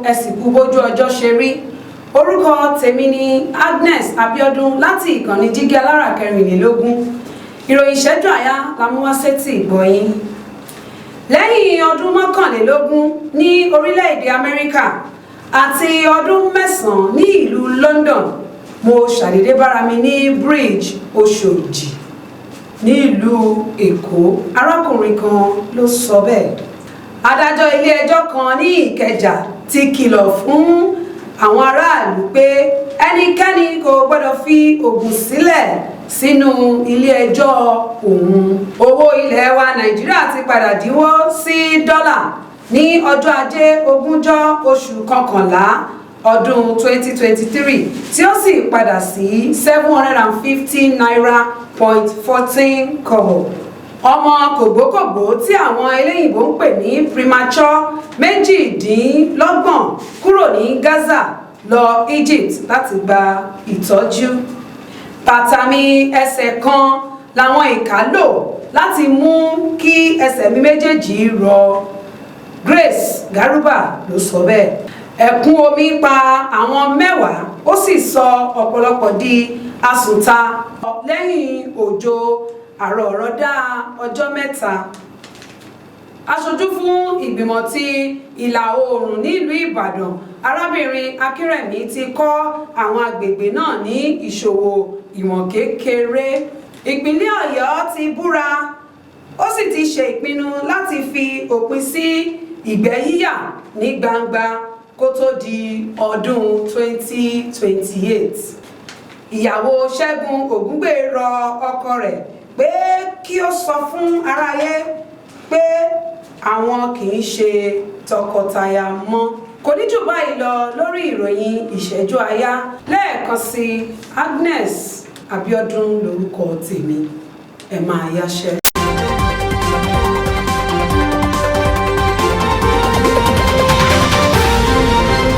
ẹ sì kú bójú ọjọ́ ṣe rí. Orúkọ tèmi ni Agness Abiodun láti ìkànnì jígí alára 24. Ìròyìn ìṣẹ́jú àáyá la mú wá sétí ìgbọ̀yín. Lẹ́yìn ọdún 21 ní orílẹ̀-èdè Amẹ́ríkà àti ọdún 9 ní ìlú London, mo ṣàdédé bára mi ní bridge Oṣòdì ní ìlú Èkó. Arákùnrin kan ló sọ bẹ́ẹ̀. Adájọ́ ilé ẹjọ́ kan ní Ìkẹjà ti kìlọ̀ fún àwọn aráàlú pé ẹnikẹ́ni kò gbọ́dọ̀ fi oògùn sílẹ̀ sínú ilé ẹjọ́ òun. Owó ilẹ̀ wa Nàìjíríà ti padà dínwó sí dọ́là ní ọjọ́ Ajé 20 oṣù kọkànlá ọdún 2023 tí ó sì padà sí 750 naira 14 kobo. Ọmọ kògbókògbó tí àwọn eléyìnbó ń pè ní premature 28 kúrò ní Gaza lọ Egypt láti gba ìtọ́jú. Bàtà mi ẹsẹ̀ kan làwọn ìkà lò láti mú kí ẹsẹ̀ mi méjèèjì rọ. Grace Garuba ló sọ bẹ́ẹ̀. Ẹ̀kún omi pa àwọn 10 ó sì sọ ọ̀pọ̀lọpọ̀ di àsùnta lẹ́yìn òjò àrọ̀ọ̀rọ̀dá ọjọ́ 3. Aṣojú fún ìgbìmọ̀ ti ìlà oòrùn nílùú Ìbàdàn, arábìnrin Akínrẹ̀mí ti kọ́ àwọn agbègbè náà ní ìṣòwò ìwọ̀n kékeré. Ìpínlẹ̀ Ọ̀yọ́ ti búra, ó sì ti ṣe ìpinnu láti fi òpin sí ìgbẹ́ yíyà ní gbangba kó tó di ọdún 2028. Ìyàwó Ṣẹ́gun Ògúngbè rọ ọkọ rẹ̀ pé kí ó sọ fún aráyé pé àwọn kì í ṣe tọkọtaya mọ́. Kò ní jù báyìí lọ lórí ìròyìn ìṣẹ́jú àáyá. Lẹ́ẹ̀kan sí, Agness Abiodun lórúkọ tèmi. Ẹ máa yáṣẹ́.